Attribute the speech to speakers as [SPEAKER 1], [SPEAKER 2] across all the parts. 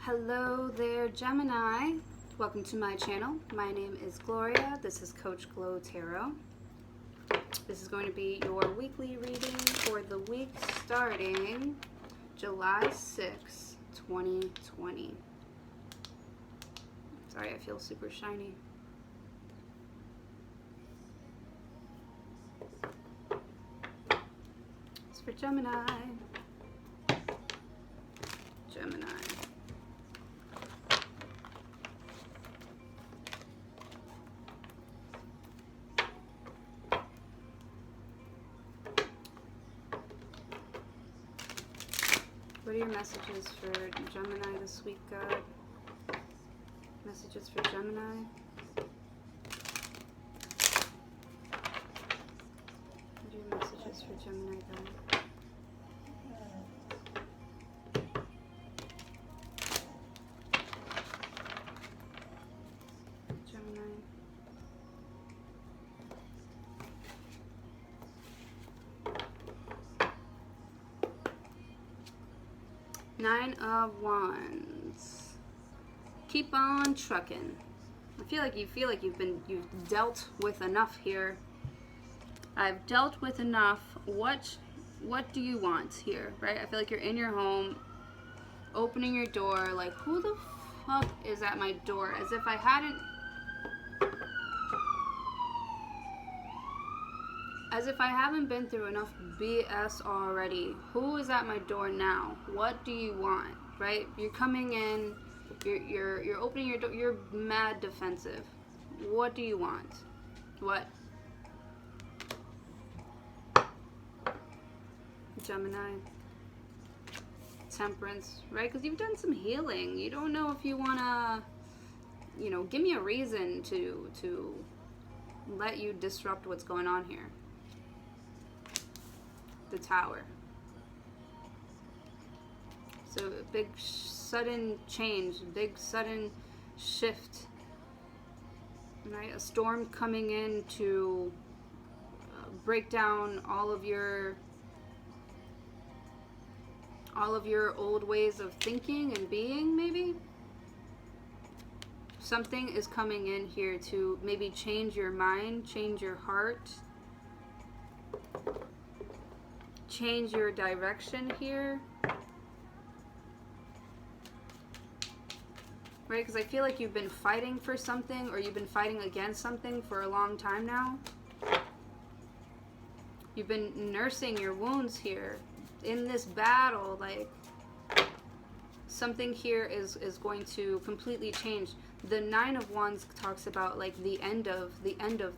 [SPEAKER 1] Hello there, Gemini. Welcome to my channel. My name is Gloria. This is Coach Glow Tarot. This is going to be your weekly reading for the week starting July 6, 2020. Sorry, I feel super shiny. It's for Gemini. Gemini. What are your messages for Gemini this week, God? Messages for Gemini. What are your messages for Gemini, God? Gemini. Nine of Wands. Keep on trucking. I feel like you've dealt with enough here. I've dealt with enough. What do you want here, right? I feel like you're in your home, opening your door, like, who the fuck is at my door? As if I haven't been through enough BS already. Who is at my door now? What do you want, right? You're coming in, you're opening your door, you're mad defensive. What do you want? What? Gemini. Temperance, right? Because you've done some healing. You don't know if you want to, give me a reason to let you disrupt what's going on here. The Tower. So a big sudden change, big sudden shift, right? A storm coming in to break down all of your old ways of thinking and being, maybe. Something is coming in here to maybe change your mind, change your heart, change your direction here. Right? Because I feel like you've been fighting for something, or you've been fighting against something for a long time now. You've been nursing your wounds here in this battle. Like, something here is going to completely change. The Nine of Wands talks about like the end of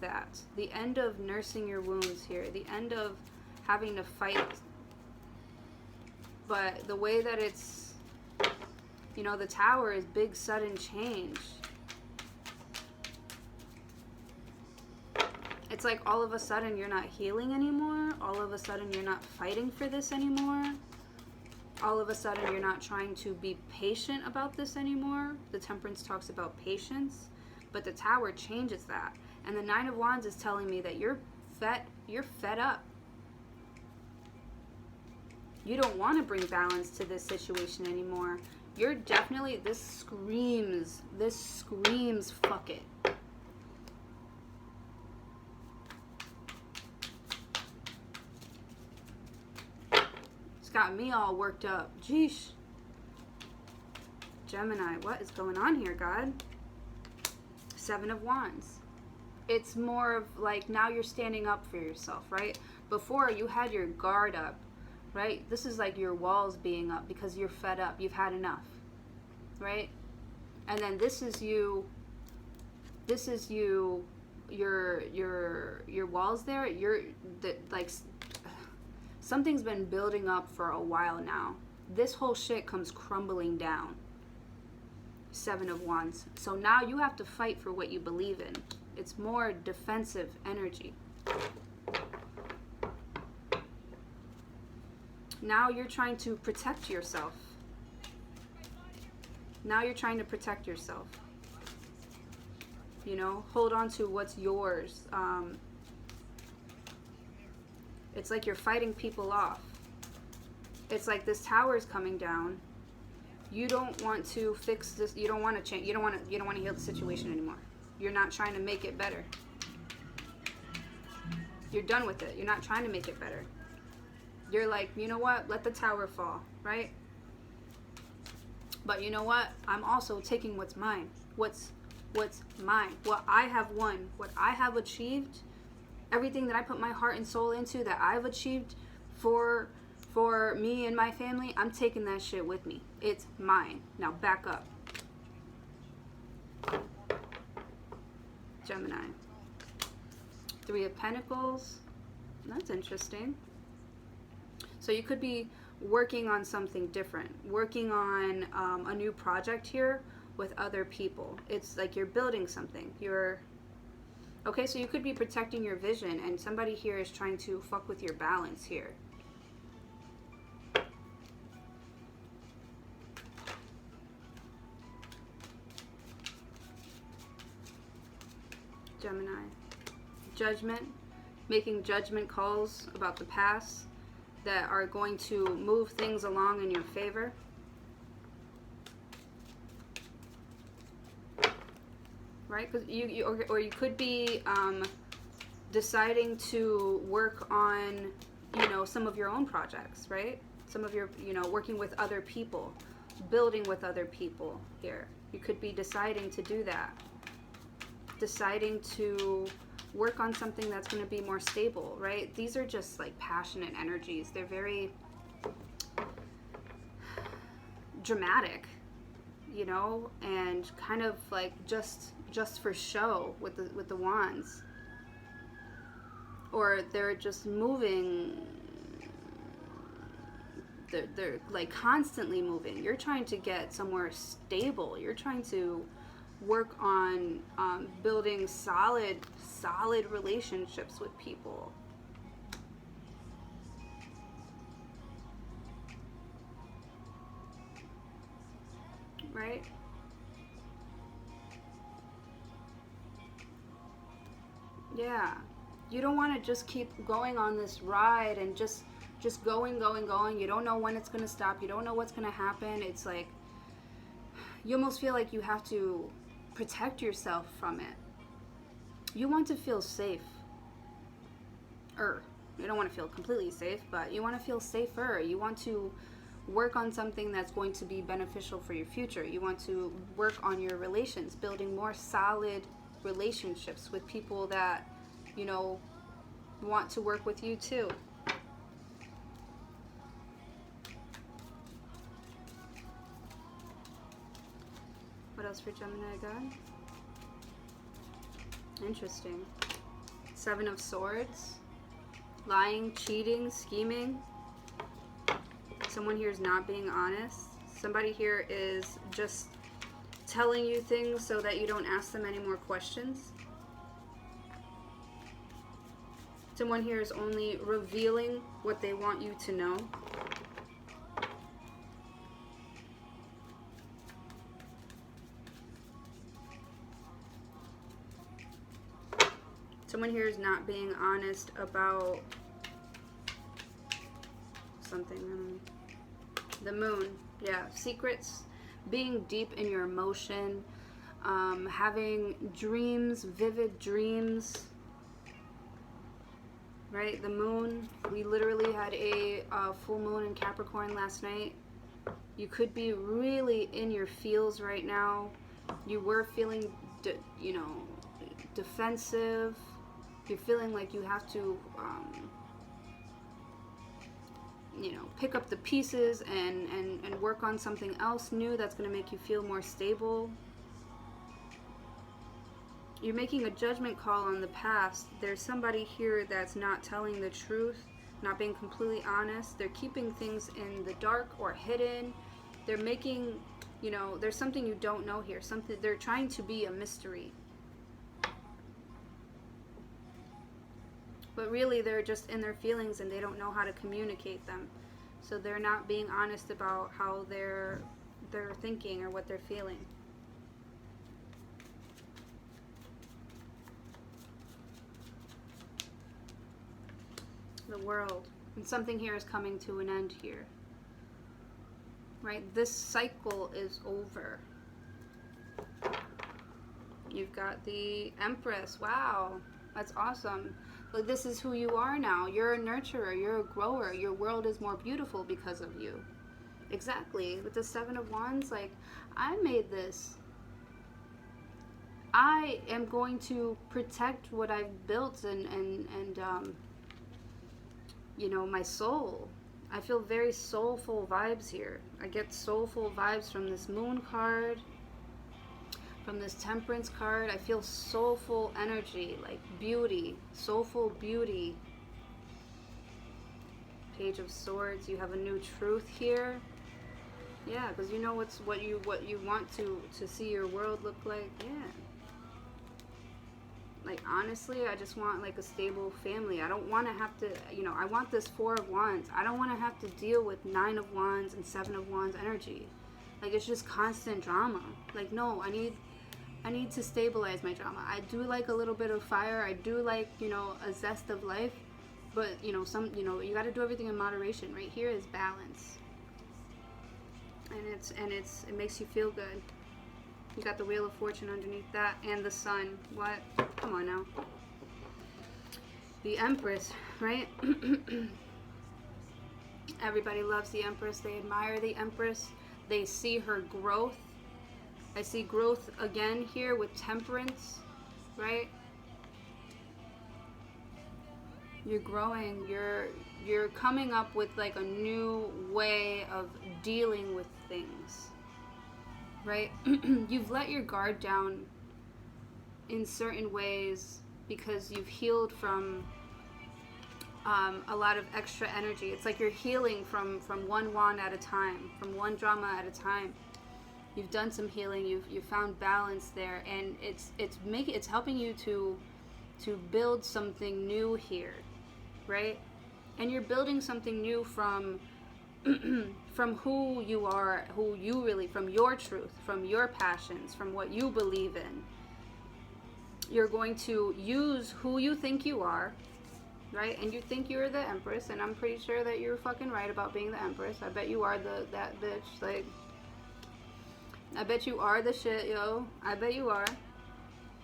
[SPEAKER 1] that, the end of nursing your wounds here, the end of having to fight. But the way that it's, the Tower is big sudden change. It's like all of a sudden you're not healing anymore. All of a sudden you're not fighting for this anymore. All of a sudden you're not trying to be patient about this anymore. The Temperance talks about patience, but the Tower changes that. And the Nine of Wands is telling me that you're fed up. You don't want to bring balance to this situation anymore. You're definitely, this screams fuck it. It's got me all worked up. Jeesh. Gemini, what is going on here, God? Seven of Wands. It's more of like, now you're standing up for yourself, right? Before you had your guard up, right? This is like your walls being up because you're fed up. You've had enough, right? And then this is you, your walls there, like, something's been building up for a while now. This whole shit comes crumbling down. Seven of Wands. So now you have to fight for what you believe in. It's more defensive energy. Now you're trying to protect yourself. Now you're trying to protect yourself. Hold on to what's yours. It's like you're fighting people off. It's like this tower is coming down. You don't want to fix this. You don't want to change. You don't want to heal the situation anymore. You're not trying to make it better. You're done with it. You're not trying to make it better. You're like, you know what? Let the tower fall, right? But you know what? I'm also taking what's mine. What's mine? What I have won. What I have achieved. Everything that I put my heart and soul into, that I've achieved for me and my family, I'm taking that shit with me. It's mine. Now back up. Gemini. 3 of Pentacles. That's interesting. So you could be working on something different. Working on a new project here with other people. It's like you're building something. Okay, so you could be protecting your vision, and somebody here is trying to fuck with your balance here. Gemini. Judgment. Making judgment calls about the past that are going to move things along in your favor. Right? Because or you could be deciding to work on, some of your own projects, right? Some of your, working with other people, building with other people here. You could be deciding to do that. Deciding to work on something that's going to be more stable, right? These are just like passionate energies. They're very dramatic, and kind of like just for show with the wands. Or they're just moving, they're like constantly moving. You're trying to get somewhere stable. You're trying to work on building solid relationships with people. Right? Yeah. You don't want to just keep going on this ride and just going. You don't know when it's going to stop. You don't know what's going to happen. It's like you almost feel like you have to protect yourself from it. You want to feel safe. You don't want to feel completely safe, but you want to feel safer. You want to work on something that's going to be beneficial for your future. You want to work on your relations, building more solid relationships with people that, want to work with you too. What else for Gemini God? Interesting. 7 of Swords. Lying, cheating, scheming. Someone here is not being honest. Somebody here is just telling you things so that you don't ask them any more questions. Someone here is only revealing what they want you to know. Someone here is not being honest about something. I don't know. The Moon. Yeah, secrets. Being deep in your emotion. Having dreams, vivid dreams. Right? The Moon. We literally had a full moon in Capricorn last night. You could be really in your feels right now. You were feeling, defensive. You're feeling like you have to, pick up the pieces and work on something else new that's going to make you feel more stable. You're making a judgment call on the past. There's somebody here that's not telling the truth, not being completely honest. They're keeping things in the dark or hidden. They're making, there's something you don't know here. They're trying to be a mystery. But really, they're just in their feelings and they don't know how to communicate them. So they're not being honest about how they're thinking or what they're feeling. The World. And something here is coming to an end here. right? This cycle is over. You've got the Empress. Wow, that's awesome. Like, this is who you are now. You're a nurturer. You're a grower. Your world is more beautiful because of you. Exactly. With the Seven of Wands, like, I made this. I am going to protect what I've built and you know, my soul. I feel very soulful vibes here. I get soulful vibes from this Moon card, from this Temperance card. I feel soulful energy, like beauty, soulful beauty. Page of Swords. You have a new truth here. Yeah, because you know what you want to see your world look like. Yeah. Like, honestly, I just want, like, a stable family. I don't want to have to, you know, I want this Four of Wands. I don't want to have to deal with Nine of Wands and Seven of Wands energy. Like, it's just constant drama. Like, no, I need to stabilize my drama. I do like a little bit of fire. I do like, you know, a zest of life. But, you know, you got to do everything in moderation. Right here is balance. And it makes you feel good. You got the Wheel of Fortune underneath that, and the Sun. What? Come on now. The Empress, right? Everybody loves the Empress. They admire the Empress. They see her growth. I see growth again here with Temperance, right? You're growing. You're coming up with, like, a new way of dealing with things. Right? You've let your guard down in certain ways because you've healed from a lot of extra energy. It's like you're healing from one wand at a time, from one drama at a time. You've done some healing. You've found balance there, and it's helping you to build something new here, right? And you're building something new from who you are, from your truth, from your passions, from what you believe in. You're going to use who you think you are, right? And you think you're the Empress, and I'm pretty sure that you're fucking right about being the Empress. I bet you are that bitch. Like, I bet you are the shit, yo. I bet you are.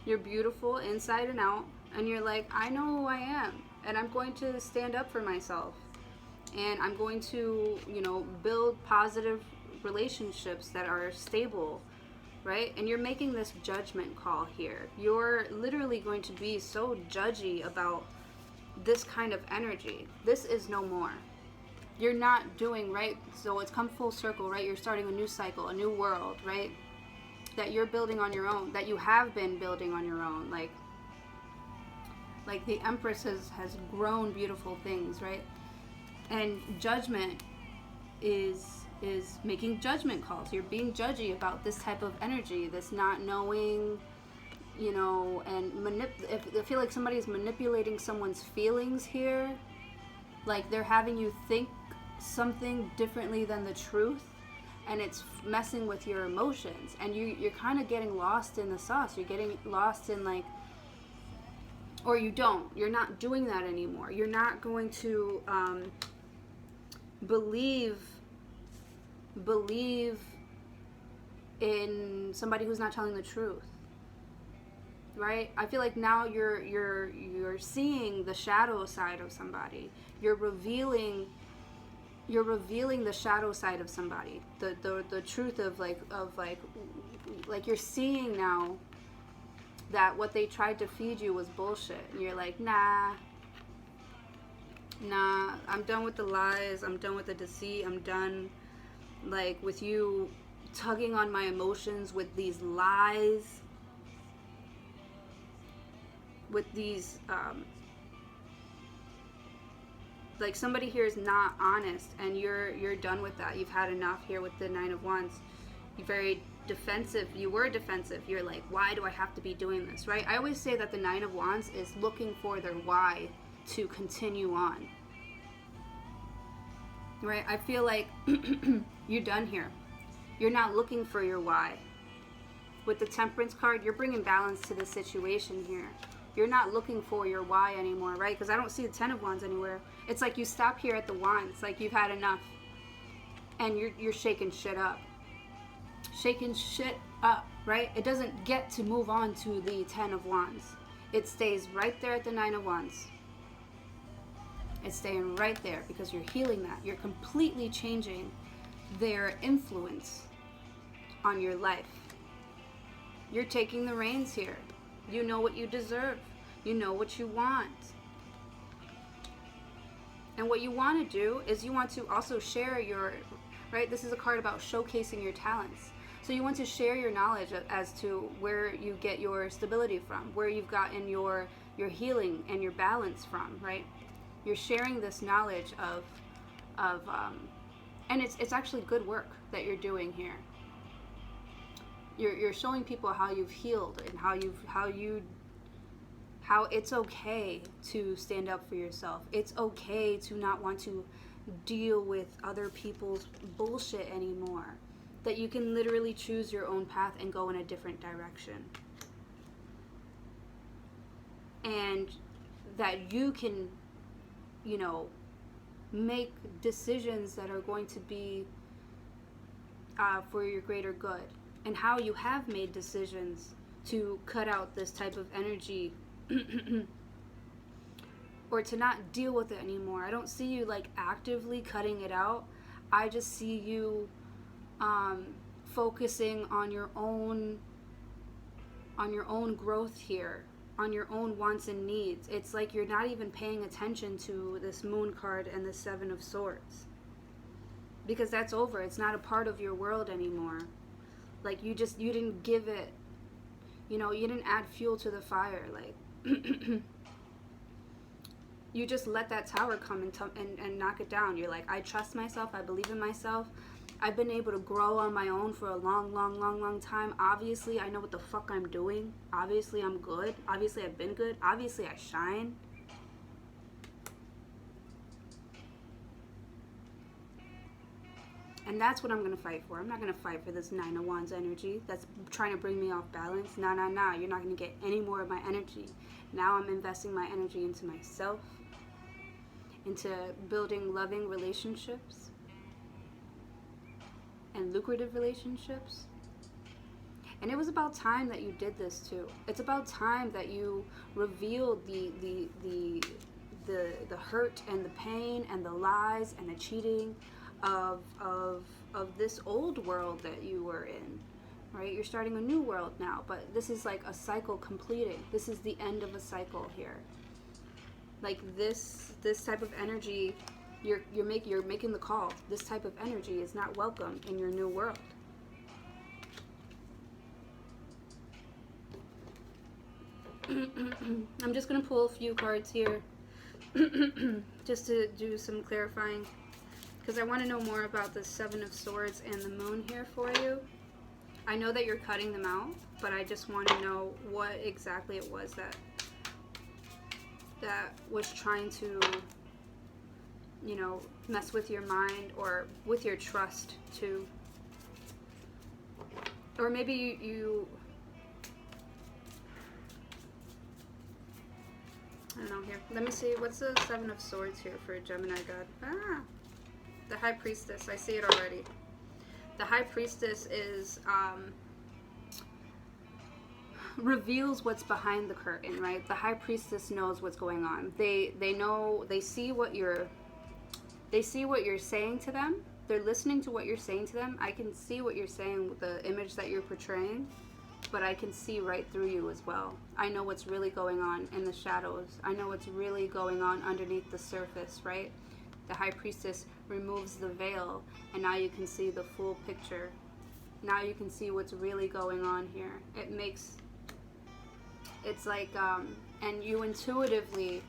[SPEAKER 1] You're beautiful inside and out, and you're like, I know who I am, and I'm going to stand up for myself. And I'm going to, you know, build positive relationships that are stable, right? And you're making this judgment call here. You're literally going to be so judgy about this kind of energy. This is no more. You're not doing, right? So it's come full circle, right? You're starting a new cycle, a new world, right? That you're building on your own, that you have been building on your own. Like the Empress has grown beautiful things, right? And judgment is making judgment calls. You're being judgy about this type of energy, this not knowing, you know, and I feel like somebody's manipulating someone's feelings here. Like, they're having you think something differently than the truth, and it's messing with your emotions. And you're kind of getting lost in the sauce. You're getting lost in, like, or you're not doing that anymore. You're not going to believe in somebody who's not telling the truth, right? I feel like now you're seeing the shadow side of somebody. You're revealing the shadow side of somebody, the truth of like you're seeing now that what they tried to feed you was bullshit, and you're like, nah, I'm done with the lies, I'm done with the deceit, I'm done, like, with you tugging on my emotions with these lies, with these, like, somebody here is not honest, and you're done with that. You've had enough here with the Nine of Wands. You're very defensive. You were defensive. You're like, why do I have to be doing this, right? I always say that the Nine of Wands is looking for their why to continue on, right? I feel like you're done here. You're not looking for your why. With the Temperance card, you're bringing balance to the situation here. You're not looking for your why anymore, right? Because I don't see the Ten of Wands anywhere. It's like you stop here at the Wands, like you've had enough. and you're shaking shit up. Shaking shit up, right? It doesn't get to move on to the 10 of Wands. It stays right there at the 9 of Wands. It's staying right there because you're healing that. You're completely changing their influence on your life. You're taking the reins here. You know what you deserve. You know what you want. And what you want to do is you want to also share your, right? This is a card about showcasing your talents. So you want to share your knowledge as to where you get your stability from, where you've gotten your healing and your balance from, right? You're sharing this knowledge of and it's actually good work that you're doing here. You're showing people how you've healed and how it's okay to stand up for yourself. It's okay to not want to deal with other people's bullshit anymore. That you can literally choose your own path and go in a different direction. And that you can, you know, make decisions that are going to be for your greater good. And how you have made decisions to cut out this type of energy or to not deal with it anymore. I don't see you like actively cutting it out. I just see you focusing on your own growth here, on your own wants and needs. It's like you're not even paying attention to this Moon card and the 7 of Swords, because that's over. It's not a part of your world anymore. Like you didn't give it, you know, you didn't add fuel to the fire. Like you just let that tower come and knock it down. You're like, I trust myself. I believe in myself. I've been able to grow on my own for a long time. Obviously, I know what the fuck I'm doing. Obviously, I'm good. Obviously, I've been good. Obviously, I shine. And that's what I'm going to fight for. I'm not going to fight for this 9 of Wands energy that's trying to bring me off balance. Nah. You're not going to get any more of my energy. Now I'm investing my energy into myself, into building loving relationships and lucrative relationships. And it was about time that you did this too. It's about time that you revealed the hurt and the pain and the lies and the cheating of this old world that you were in, right? You're starting a new world now, but this is like a cycle completing. This is the end of a cycle here. Like this type of energy, you're making the call. This type of energy is not welcome in your new world. I'm just gonna pull a few cards here just to do some clarifying, because I want to know more about the 7 of Swords and the Moon here for you. I know that you're cutting them out, but I just want to know what exactly it was that was trying to, you know, mess with your mind or with your trust too. Or maybe you I don't know here. Let me see. What's the 7 of Swords here for Gemini God? The High Priestess. I see it already. The High Priestess is reveals what's behind the curtain, right? The High Priestess knows what's going on. They know, they see what you're saying to them. They're listening to what you're saying to them. I can see what you're saying with the image that you're portraying, but I can see right through you as well. I know what's really going on in the shadows. I know what's really going on underneath the surface, right? The High Priestess removes the veil, and now you can see the full picture. Now you can see what's really going on here. It's like, and you intuitively,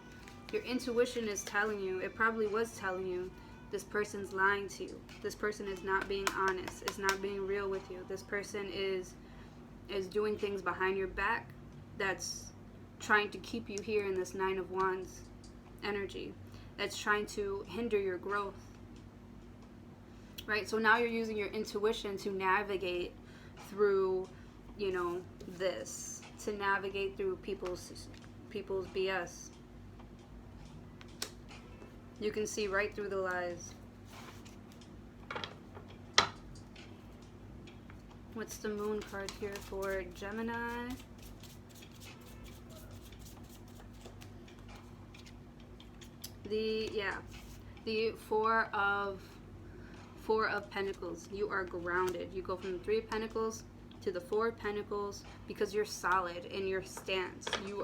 [SPEAKER 1] your intuition is telling you, it probably was telling you, this person's lying to you. This person is not being honest, is not being real with you. This person is doing things behind your back that's trying to keep you here in this 9 of Wands energy. That's trying to hinder your growth. Right? So now you're using your intuition to navigate through, you know, this. To navigate through people's BS. You can see right through the lies. What's the moon card here for Gemini? The Four of Pentacles. You are grounded. You go from the Three of Pentacles to the Four of Pentacles because you're solid in your stance. You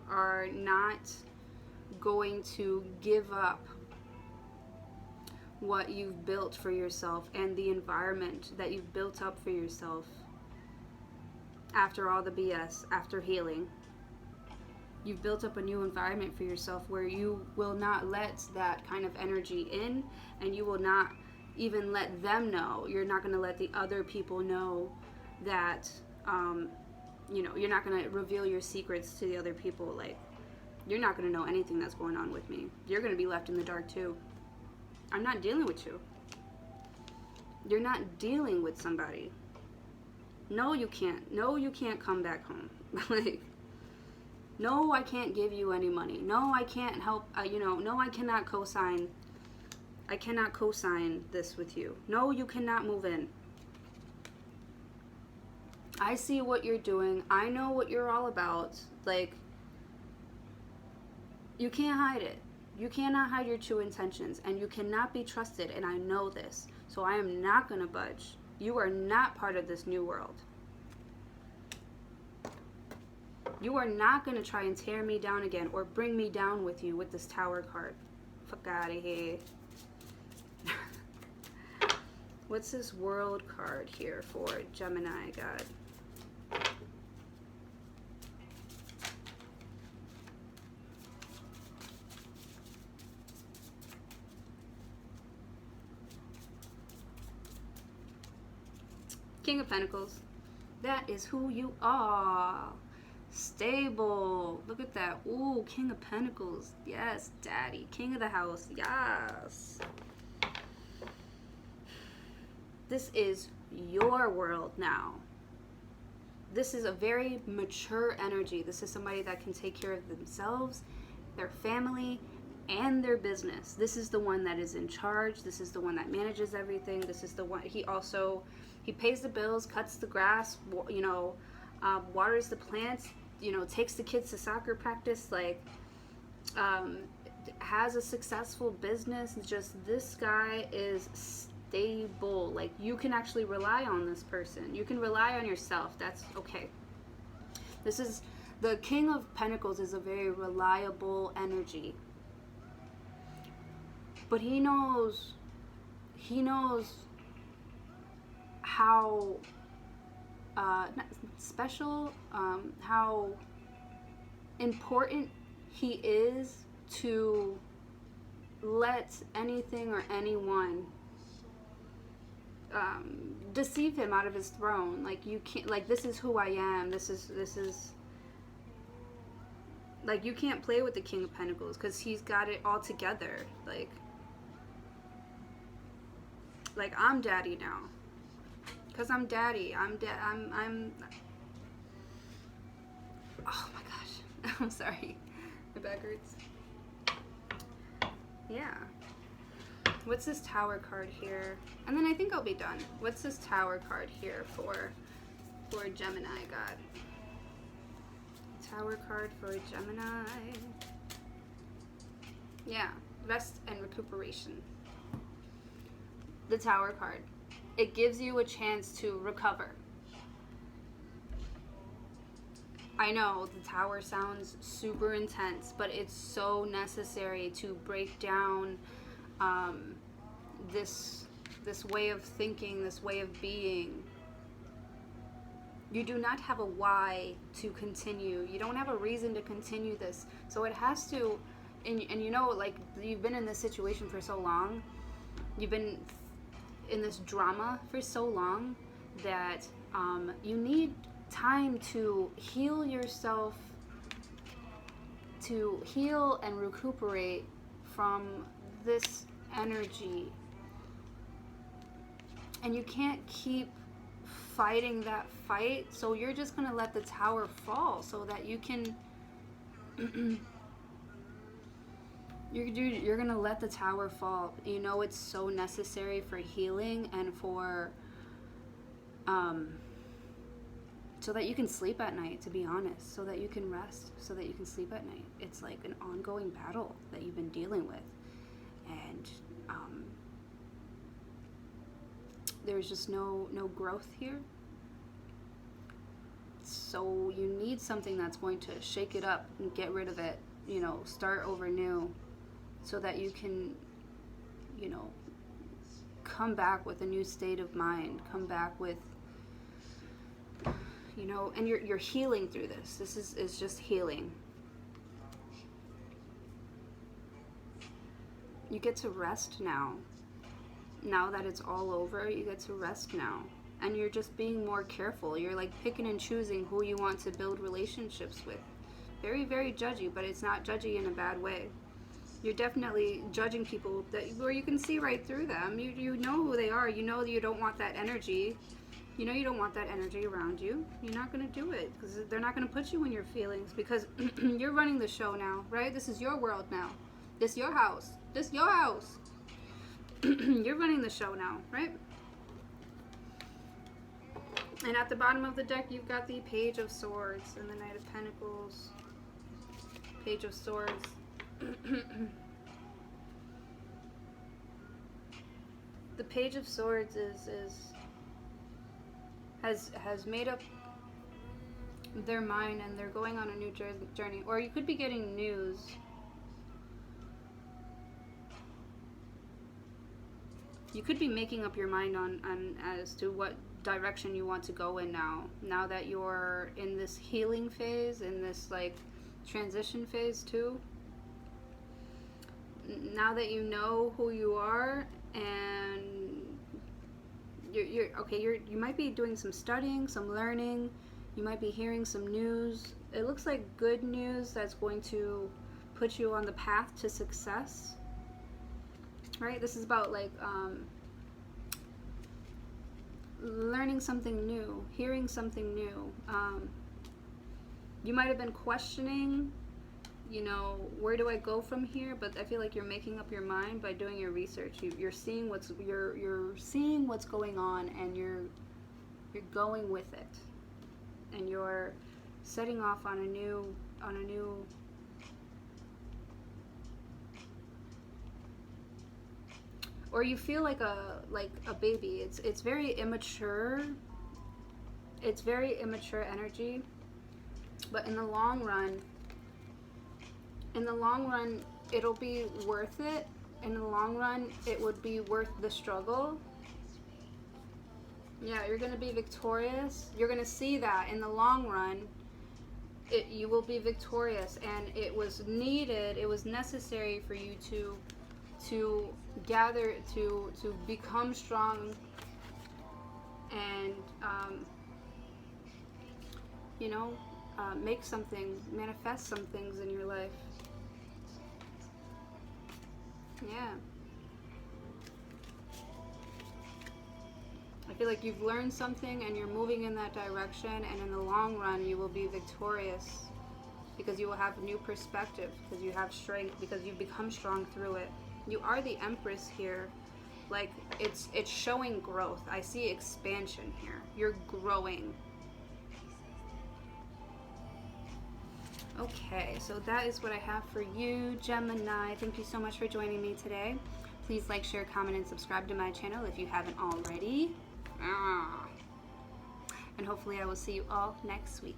[SPEAKER 1] are not going to give up what you've built for yourself and the environment that you've built up for yourself after all the BS, after healing. You've built up a new environment for yourself where you will not let that kind of energy in, and you will not even let them know. You're not going to let the other people know that, you're not going to reveal your secrets to the other people. Like, you're not going to know anything that's going on with me. You're going to be left in the dark too. I'm not dealing with you. You're not dealing with somebody. No, you can't. No, you can't come back home. Like, no, I can't give you any money. No, I can't help. No, I cannot co-sign. I cannot co-sign this with you. No, you cannot move in. I see what you're doing. I know what you're all about. Like, you can't hide it. You cannot hide your true intentions, and you cannot be trusted, and I know this. So I am not going to budge. You are not part of this new world. You are not going to try and tear me down again or bring me down with you with this Tower card. Fuck out of here. What's this World card here for Gemini, God? King of Pentacles. That is who you are. Stable. Look at that. Ooh, King of Pentacles. Yes, Daddy. King of the house. Yes. This is your world now. This is a very mature energy. This is somebody that can take care of themselves, their family, and their business. This is the one that is in charge. This is the one that manages everything. This is the one. He pays the bills, cuts the grass, waters the plants, takes the kids to soccer practice, has a successful business. Just, this guy is stable. Like, you can actually rely on this person. You can rely on yourself. That's okay. This is, the King of Pentacles is a very reliable energy. But he knows how special, how important he is to let anything or anyone deceive him out of his throne. Like, you can't, like, this is who I am. This is like, you can't play with the King of Pentacles because he's got it all together. Like I'm Daddy now. Because I'm Daddy. I'm oh my gosh. I'm sorry. My back hurts. Yeah. What's this Tower card here? And then I think I'll be done. What's this Tower card here for Gemini, God? Tower card for Gemini. Yeah. Rest and recuperation. The Tower card. It gives you a chance to recover. I know the Tower sounds super intense, but it's so necessary to break down this way of thinking, this way of being. You do not have a why to continue. You don't have a reason to continue this. So it has to, and like, you've been in this situation for so long. You've been in this drama for so long that you need time to heal yourself, to heal and recuperate from this energy. And you can't keep fighting that fight, so you're just going to let the Tower fall so that you can you're going to let the Tower fall. It's so necessary for healing and for so that you can sleep at night, to be honest, so that you can rest, so that you can sleep at night. It's like an ongoing battle that you've been dealing with. And there's just no growth here. So you need something that's going to shake it up and get rid of it, you know, start over new, so that you can, you know, come back with a new state of mind, come back with, you know, and you're healing through this. This is just healing. You get to rest now. Now that it's all over, you get to rest now. And you're just being more careful. You're like picking and choosing who you want to build relationships with. Very, very judgy, but it's not judgy in a bad way. You're definitely judging people where you can see right through them. You know who they are. You know you don't want that energy. You know you don't want that energy around you. You're not going to do it because they're not going to put you in your feelings, because you're running the show now, right? This is your world now. This your house. This your house. You're running the show now, right? And at the bottom of the deck, you've got the Page of Swords and the Knight of Pentacles. Page of Swords. The Page of Swords has made up their mind, and they're going on a new journey. Or you could be getting news. You could be making up your mind on as to what direction you want to go in now that you're in this healing phase, in this like transition phase too. Now that you know who you are, and you're okay, you might be doing some studying, some learning, you might be hearing some news. It looks like good news that's going to put you on the path to success, right? This is about like learning something new, hearing something new. You might have been questioning, you know, where do I go from here? But I feel like you're making up your mind by doing your research. You're seeing what's seeing what's going on, and you're going with it, and you're setting off on a new or you feel like a baby. It's very immature. It's very immature energy. But in the long run, it'll be worth it. In the long run, it would be worth the struggle. Yeah, you're going to be victorious. You're going to see that in the long run, you will be victorious. And it was needed, it was necessary for you to gather, to become strong, and you know, make something, manifest some things in your life. Yeah. I feel like you've learned something and you're moving in that direction, and in the long run you will be victorious, because you will have a new perspective, because you have strength, because you've become strong through it. You are the Empress here. Like, it's showing growth. I see expansion here. You're growing. Okay, so that is what I have for you, Gemini. Thank you so much for joining me today. Please like, share, comment, and subscribe to my channel if you haven't already. And hopefully I will see you all next week.